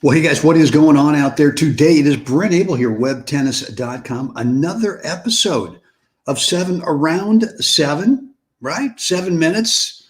Well, hey guys, what is going on out there today? It is Brent Abel here, webtennis.com. Another episode of around 7, right? 7 minutes,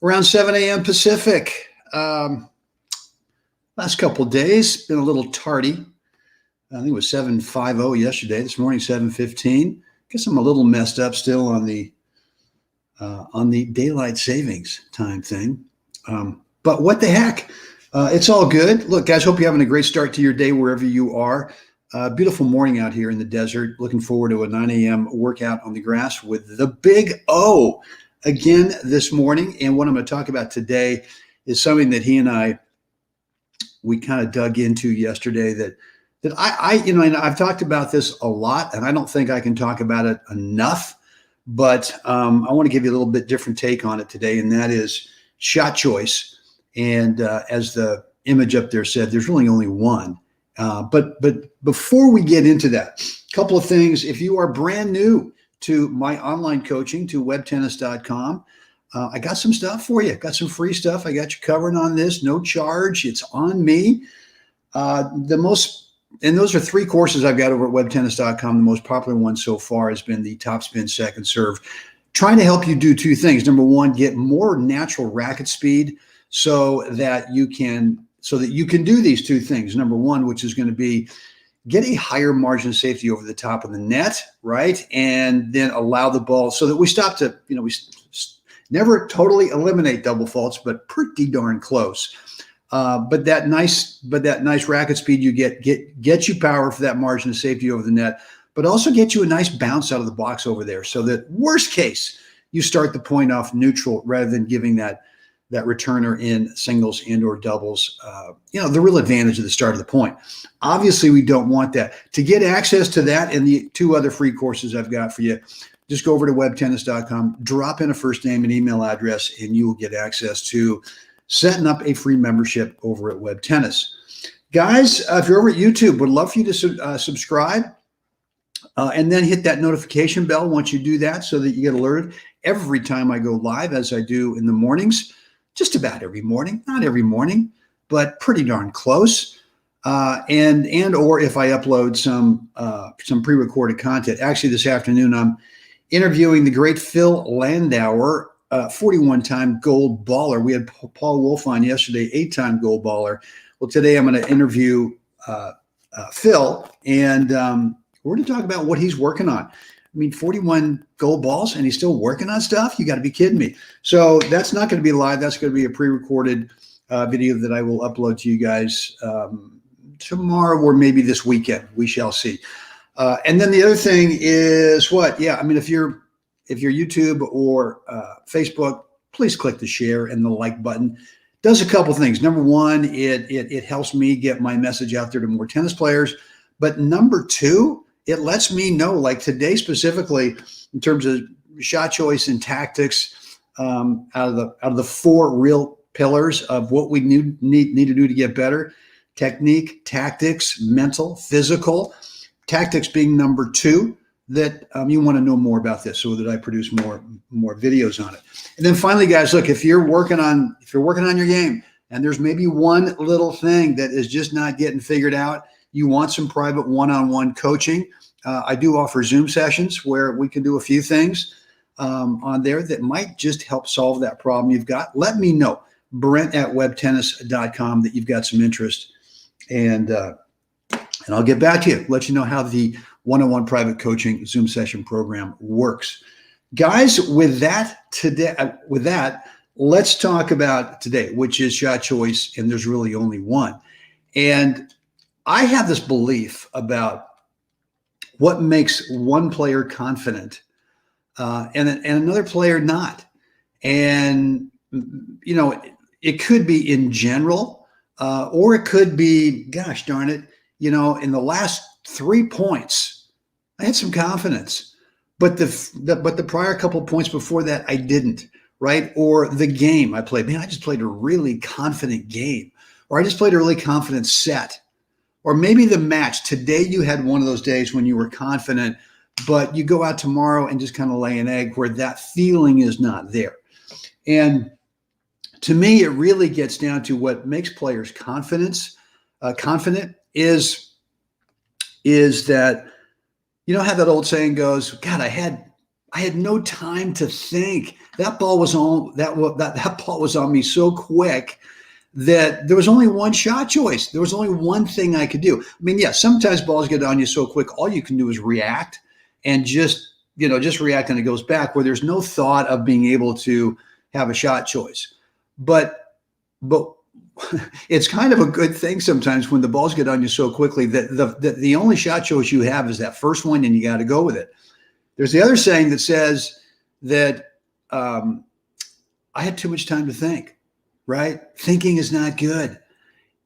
around 7 a.m. Pacific. Last couple of days, been a little tardy. I think it was 7:50 yesterday. This morning, 7:15. Guess I'm a little messed up still on the daylight savings time thing. But what the heck? It's all good. Look, guys, hope you're having a great start to your day wherever you are. Beautiful morning out here in the desert. Looking forward to a 9 a.m. workout on the grass with the Big O again this morning. And what I'm going to talk about today is something that he and we kind of dug into yesterday that and I've talked about this a lot, and I don't think I can talk about it enough, but I want to give you a little bit different take on it today, and that is shot choice. And as the image up there said, there's really only one. But before we get into that, a couple of things. If you are brand new to my online coaching, to webtennis.com, I got some stuff for you. Got some free stuff. I got you covered on this. No charge. It's on me. And those are 3 courses I've got over at webtennis.com. The most popular one so far has been the Top Spin Second Serve, trying to help you do 2 things. Number one, get more natural racket speed so that you can do these 2 things. Number one, which is going to be get a higher margin of safety over the top of the net, right? And then allow the ball so that we stop to, we never totally eliminate double faults, but pretty darn close. But that nice racket speed you get you power for that margin of safety over the net, but also get you a nice bounce out of the box over there. So that worst case, you start the point off neutral rather than giving that returner in singles and or doubles, the real advantage of the start of the point. Obviously, we don't want that. To get access to that and the 2 other free courses I've got for you, just go over to webtennis.com, drop in a first name and email address, and you will get access to setting up a free membership over at Web Tennis. Guys, if you're over at YouTube, would love for you to subscribe and then hit that notification bell once you do that so that you get alerted every time I go live, as I do in the mornings. Just about every morning, not every morning, but pretty darn close. And or if I upload some pre-recorded content. Actually, this afternoon I'm interviewing the great Phil Landauer, 41-time gold baller. We had Paul Wolf on yesterday, 8-time gold baller. Well, today I'm going to interview Phil, and we're going to talk about what he's working on. 41 gold balls and he's still working on stuff? You got to be kidding me. So that's not going to be live. That's going to be a pre-recorded video that I will upload to you guys tomorrow or maybe this weekend. We shall see. And then the other thing is what? Yeah, if you're YouTube or Facebook, please click the share and the like button. Does a couple things. Number one, it helps me get my message out there to more tennis players. But number 2, it lets me know, like today specifically, in terms of shot choice and tactics, out of the 4 real pillars of what we need to do to get better: technique, tactics, mental, physical. Tactics being number 2. That you want to know more about this, so that I produce more videos on it. And then finally, guys, look, if you're working on your game and there's maybe one little thing that is just not getting figured out, you want some private one-on-one coaching. I do offer Zoom sessions where we can do a few things on there that might just help solve that problem you've got. Let me know, Brent at webtennis.com, that you've got some interest, and I'll get back to you, let you know how the one-on-one private coaching Zoom session program works. Guys, with that, let's talk about today, which is shot choice, and there's really only one. And I have this belief about what makes one player confident and another player not. And, it could be in general, or it could be, gosh darn it, in the last 3 points, I had some confidence, but the prior couple of points before that, I didn't, right? Or the game I played, I just played a really confident game, or I just played a really confident set. Or maybe the match. Today you had one of those days when you were confident, but you go out tomorrow and just kind of lay an egg where that feeling is not there. And to me, it really gets down to what makes players' confidence confident is that, you know how that old saying goes, God, I had no time to think. That ball was on me so quick that there was only one shot choice. There was only one thing I could do. I mean, yeah, sometimes balls get on you so quick, all you can do is react and just react and it goes back, where there's no thought of being able to have a shot choice. But it's kind of a good thing sometimes when the balls get on you so quickly that the only shot choice you have is that first one, and you got to go with it. There's the other saying that says that I had too much time to think, right? Thinking is not good.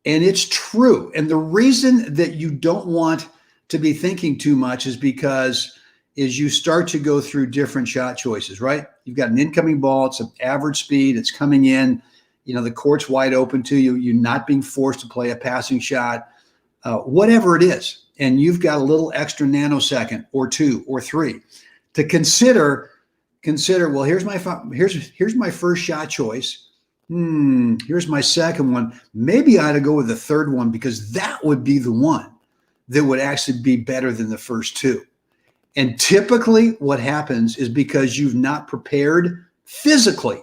And it's true. And the reason that you don't want to be thinking too much is because you start to go through different shot choices, right? You've got an incoming ball. It's an average speed. It's coming in. The court's wide open to you. You're not being forced to play a passing shot, whatever it is. And you've got a little extra nanosecond or 2 or 3 to consider, well, here's my first shot choice. Here's my second one. Maybe I ought to go with the third one, because that would be the one that would actually be better than the first two. And typically what happens is because you've not prepared physically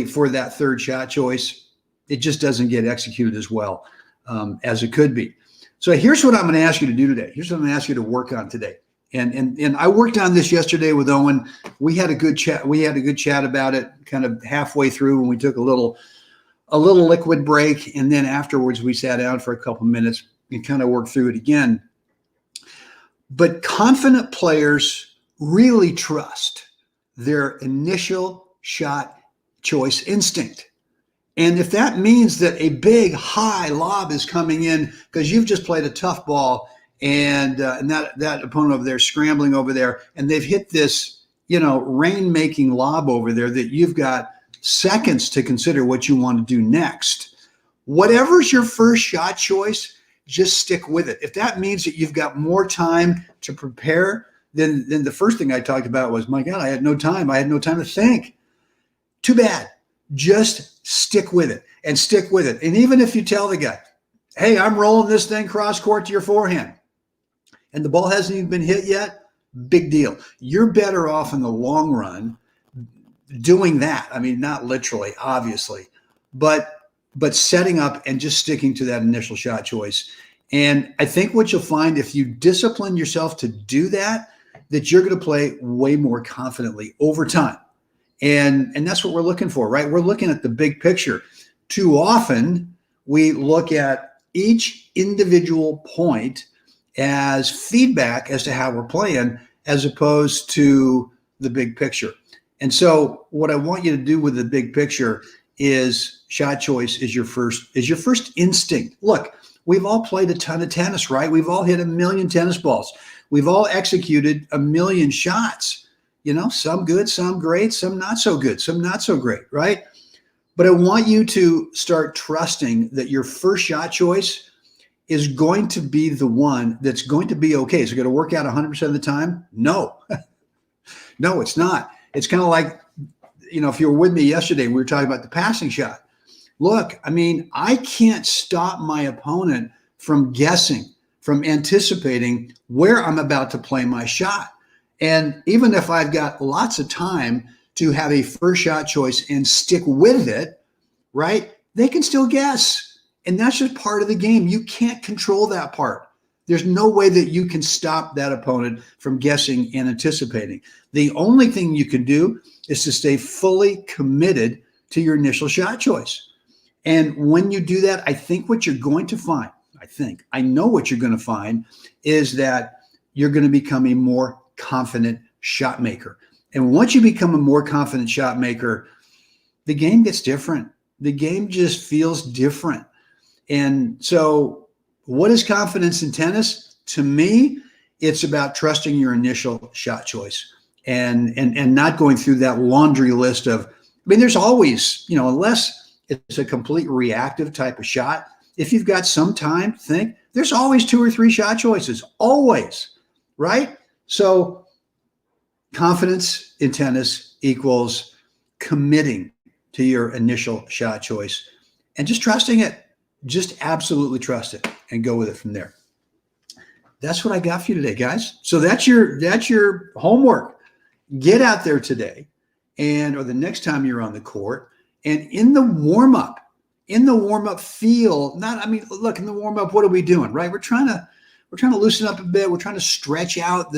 for that third shot choice, it just doesn't get executed as well as it could be. So here's what I'm going to ask you to do today. Here's what I'm going to ask you to work on today. And I worked on this yesterday with Owen. We had a good chat. We had a good chat about it kind of halfway through when we took a little liquid break. And then afterwards we sat down for a couple minutes and kind of worked through it again. But confident players really trust their initial shot choice instinct. And if that means that a big high lob is coming in because you've just played a tough ball and that opponent over there scrambling over there, and they've hit this, rain-making lob over there that you've got seconds to consider what you want to do next. Whatever's your first shot choice, just stick with it. If that means that you've got more time to prepare, then the first thing I talked about was, my God, I had no time. I had no time to think. Too bad. Just stick with it and stick with it. And even if you tell the guy, hey, I'm rolling this thing cross court to your forehand, and the ball hasn't even been hit yet, big deal. You're better off in the long run doing that. I mean, not literally, obviously, but setting up and just sticking to that initial shot choice. And I think what you'll find, if you discipline yourself to do that you're going to play way more confidently over time. And that's what we're looking for, right? We're looking at the big picture. Too often we look at each individual point as feedback as to how we're playing, as opposed to the big picture. And so what I want you to do with the big picture is shot choice is your first instinct. Look, we've all played a ton of tennis, right? We've all hit 1 million tennis balls. We've all executed 1 million shots, some good, some great, some not so good, some not so great, right? But I want you to start trusting that your first shot choice is going to be the one that's going to be okay. Is it going to work out 100% of the time? No. No, it's not. It's kind of like, if you were with me yesterday, we were talking about the passing shot. Look, I mean, I can't stop my opponent from guessing, from anticipating where I'm about to play my shot. And even if I've got lots of time to have a first shot choice and stick with it, right, they can still guess. And that's just part of the game. You can't control that part. There's no way that you can stop that opponent from guessing and anticipating. The only thing you can do is to stay fully committed to your initial shot choice. And when you do that, I think what you're going to find, I know what you're going to find is that you're going to become a more confident shot maker. And once you become a more confident shot maker, the game gets different. The game just feels different. And so what is confidence in tennis? To me, it's about trusting your initial shot choice and not going through that laundry list of, there's always, unless it's a complete reactive type of shot, if you've got some time to think, there's always 2 or 3 shot choices, always, right? So confidence in tennis equals committing to your initial shot choice and just trusting it. Just absolutely trust it and go with it from there. That's what I got for you today, guys. So that's your homework. Get out there today or the next time you're on the court, and in the warm-up, feel look, in the warm-up, what are we doing, right? We're trying to loosen up a bit. We're trying to stretch out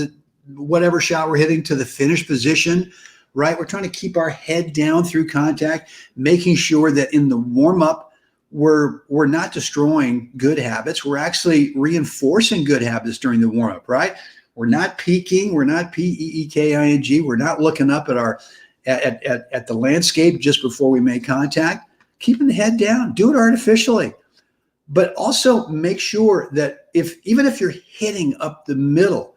whatever shot we're hitting to the finish position, right? We're trying to keep our head down through contact, making sure that in the warm-up, we're not destroying good habits. We're actually reinforcing good habits during the warm-up, right? We're not peeking. We're not peeking. We're not looking up at the landscape just before we make contact. Keeping the head down. Do it artificially. But also make sure that even if you're hitting up the middle,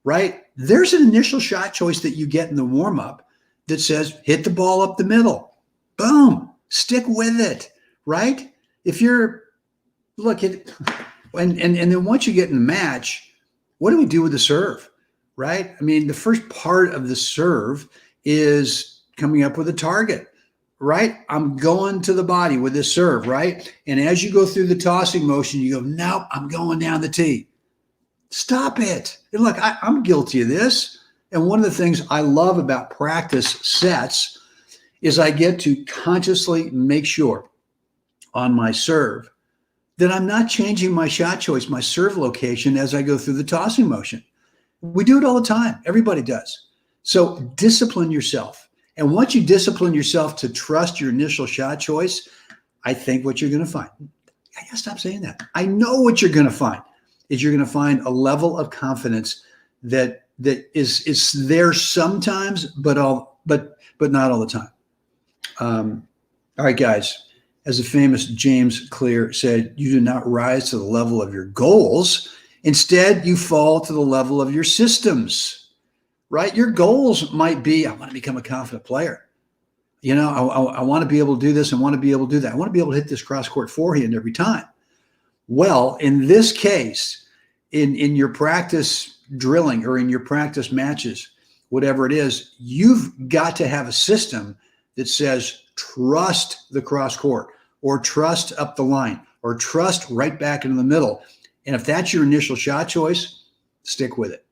right, there's an initial shot choice that you get in the warm-up that says hit the ball up the middle. Boom. Stick with it. Right? If you're and then once you get in the match, what do we do with the serve? Right? I mean, the first part of the serve is coming up with a target, right? I'm going to the body with this serve, right? And as you go through the tossing motion, you go, nope, I'm going down the tee. Stop it. And look, I'm guilty of this. And one of the things I love about practice sets is I get to consciously make sure on my serve that I'm not changing my shot choice, my serve location as I go through the tossing motion. We do it all the time. Everybody does. So discipline yourself. And once you discipline yourself to trust your initial shot choice, I think what you're going to find, I got to stop saying that. I know what you're going to find is you're going to find a level of confidence that is there sometimes, but not all the time. All right, guys. As the famous James Clear said, you do not rise to the level of your goals. Instead, you fall to the level of your systems, right? Your goals might be, I want to become a confident player. I want to be able to do this. I want to be able to do that. I want to be able to hit this cross-court forehand every time. Well, in this case, in your practice drilling or in your practice matches, whatever it is, you've got to have a system that says, trust the cross court or trust up the line or trust right back into the middle. And if that's your initial shot choice, stick with it.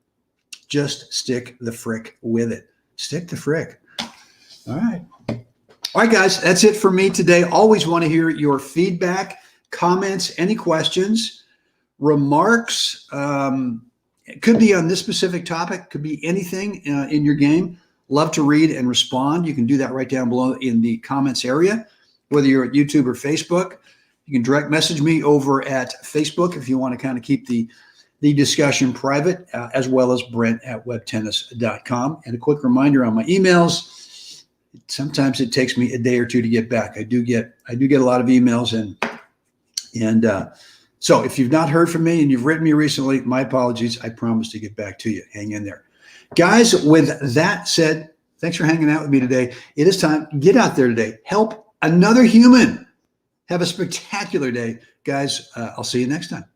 Just stick the frick with it. Stick the frick. All right. All right, guys, that's it for me today. Always want to hear your feedback, comments, any questions, remarks. It could be on this specific topic, could be anything in your game. Love to read and respond. You can do that right down below in the comments area, whether you're at YouTube or Facebook. You can direct message me over at Facebook if you want to kind of keep the discussion private, as well as Brent at webtennis.com. And a quick reminder on my emails, sometimes it takes me a day or two to get back. I do get a lot of emails, and so if you've not heard from me and you've written me recently, my apologies. I promise to get back to you. Hang in there. Guys, with that said, thanks for hanging out with me today. It is time. Get out there today. Help another human. Have a spectacular day. Guys, I'll see you next time.